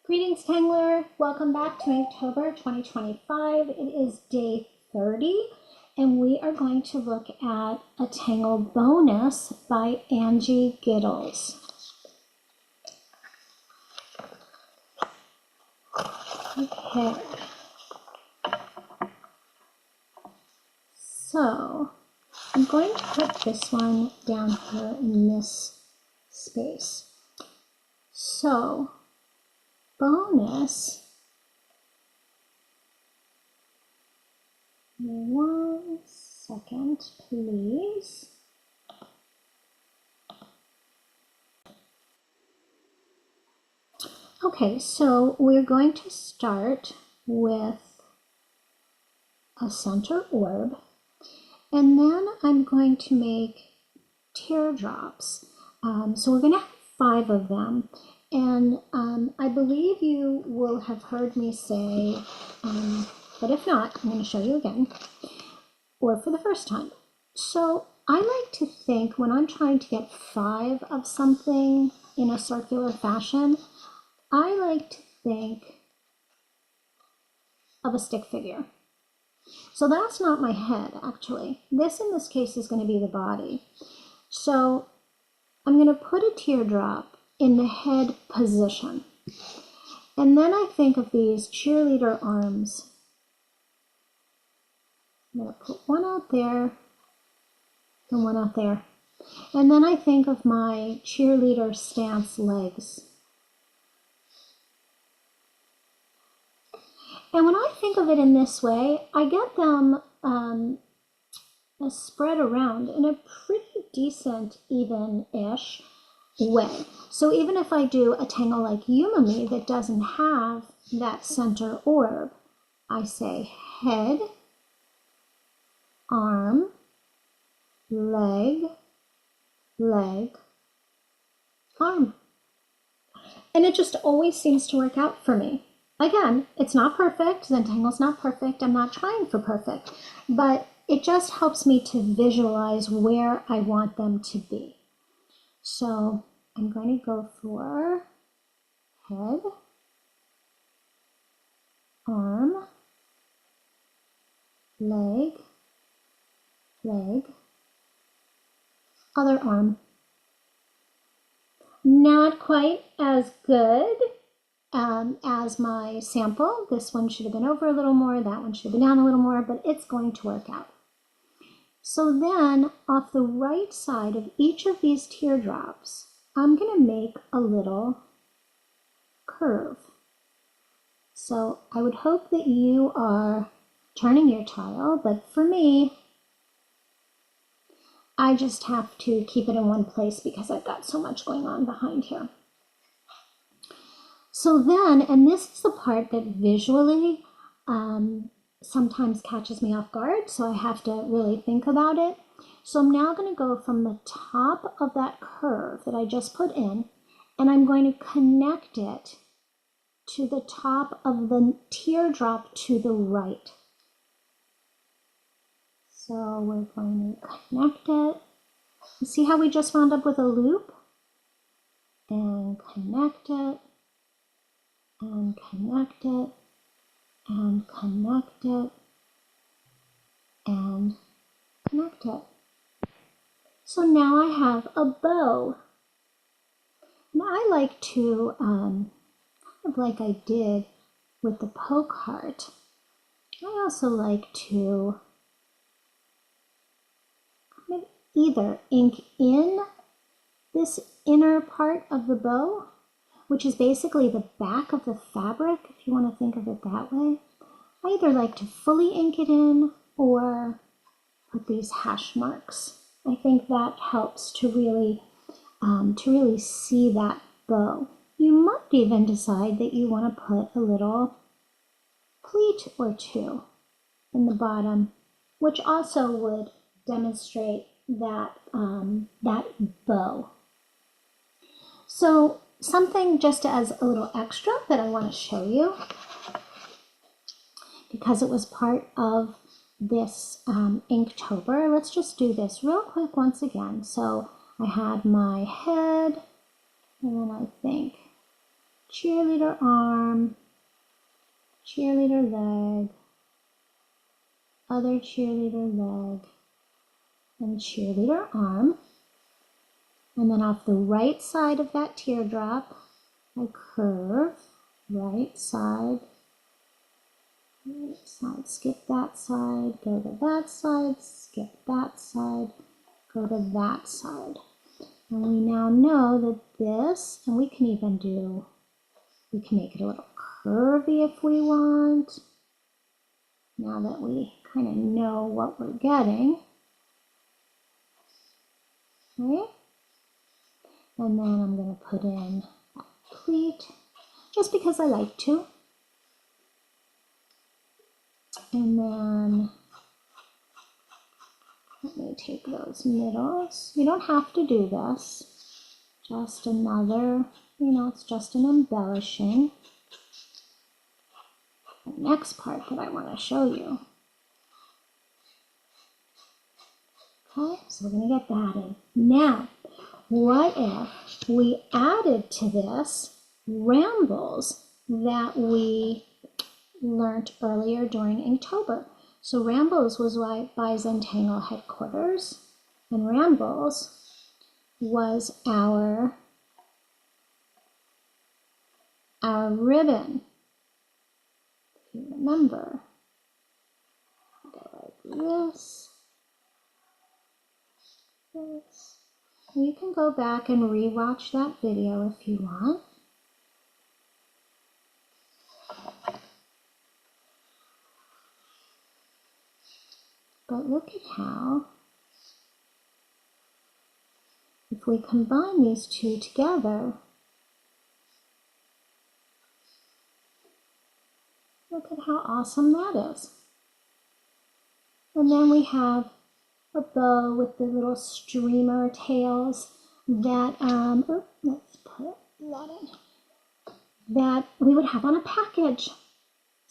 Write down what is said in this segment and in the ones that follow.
Greetings, Tangler. Welcome back to Inktober 2025. It is day 30, and we are going to look at a Tangle bonus by Angie Giddles. Okay. So, I'm going to put this one down here in this space. So, bonus, 1 second, please. Okay, so we're going to start with a center orb, and then I'm going to make teardrops. So we're going to have 5 of them. And I believe you will have heard me say, but if not, I'm going to show you again, or for the first time. So I like to think when I'm trying to get 5 of something in a circular fashion, I like to think of a stick figure. So that's not my head, actually. This, in this case, is going to be the body. So I'm going to put a teardrop in the head position. And then I think of these cheerleader arms. I'm going to put one out there and one out there. And then I think of my cheerleader stance legs. And when I think of it in this way, I get them spread around in a pretty decent, even-ish way. So even if I do a tangle like Yumami that doesn't have that center orb, I say head, arm, leg, leg, arm. And it just always seems to work out for me. Again, it's not perfect. Zentangle's not perfect. I'm not trying for perfect. But it just helps me to visualize where I want them to be. So I'm going to go for head, arm, leg, leg, other arm. Not quite as good as my sample. This one should have been over a little more, that one should have been down a little more, but it's going to work out. So then off the right side of each of these teardrops, I'm going to make a little curve. So I would hope that you are turning your tile, but for me, I just have to keep it in one place because I've got so much going on behind here. So then, and this is the part that visually sometimes catches me off guard, so I have to really think about it. So I'm now going to go from the top of that curve that I just put in, and I'm going to connect it to the top of the teardrop to the right. So we're going to connect it. You see how we just wound up with a loop? And connect it. And connect it, and connect it, and connect it. So now I have a bow. Now I like to, kind of like I did with the poke heart, I also like to kind of either ink in this inner part of the bow, which is basically the back of the fabric, if you want to think of it that way. I either like to fully ink it in or put these hash marks. I think that helps to really see that bow. You might even decide that you want to put a little pleat or two in the bottom, which also would demonstrate that, that bow. So something just as a little extra that I want to show you, because it was part of this Inktober. Let's just do this real quick once again. So I had my head, and then I think cheerleader arm, cheerleader leg, other cheerleader leg, and cheerleader arm. And then off the right side of that teardrop, I curve, right side, skip that side, go to that side, skip that side, go to that side. And we now know that this, and we can make it a little curvy if we want. Now that we kind of know what we're getting. Okay? And then I'm going to put in a pleat, just because I like to. And then let me take those middles. You don't have to do this. Just another, it's just an embellishing. The next part that I want to show you. Okay, so we're going to get that in. Now, what if we added to this rambles that we learned earlier during Inktober? So Rambles was by Zentangle headquarters, and Rambles was our ribbon. If you remember, go like this. You can go back and re-watch that video if you want. But look at how, if we combine these two together, look at how awesome that is. And then we have a bow with the little streamer tails that, let's put that in, that we would have on a package.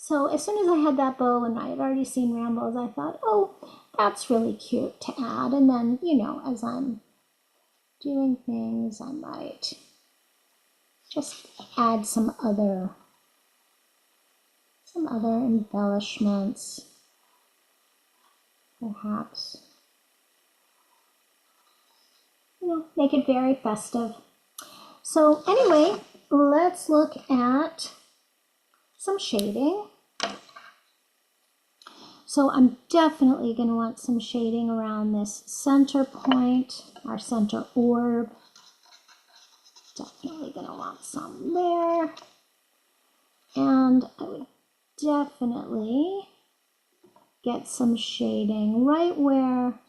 So as soon as I had that bow and I had already seen Rambles, I thought, oh, that's really cute to add. And then, as I'm doing things, I might just add some other embellishments, perhaps. Make it very festive. So anyway, let's look at some shading. So I'm definitely going to want some shading around this center point, our center orb. Definitely going to want some there. And I would definitely get some shading right where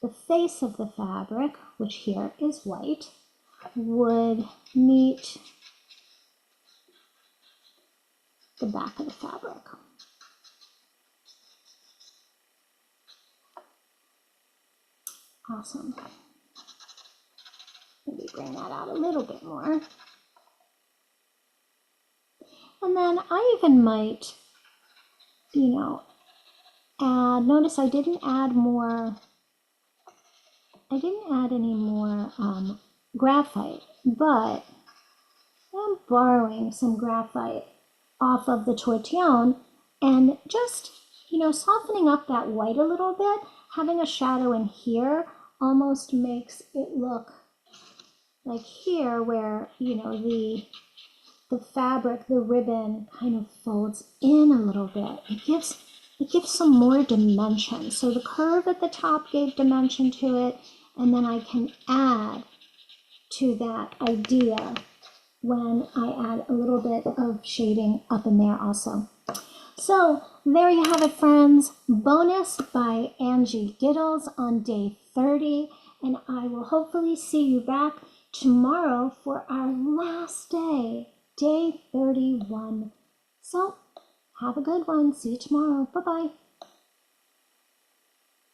the face of the fabric, which here is white, would meet the back of the fabric. Awesome. Maybe bring that out a little bit more. And then I even might, add, notice I didn't add any more graphite, but I'm borrowing some graphite off of the tortillon and just, softening up that white a little bit. Having a shadow in here almost makes it look like here where, the fabric, the ribbon kind of folds in a little bit. It gives some more dimension. So the curve at the top gave dimension to it, and then I can add to that idea when I add a little bit of shading up in there also. So there you have it, friends. Bonus by Angie Giddles on day 30, and I will hopefully see you back tomorrow for our last day, day 31. So have a good one. See you tomorrow. Bye-bye.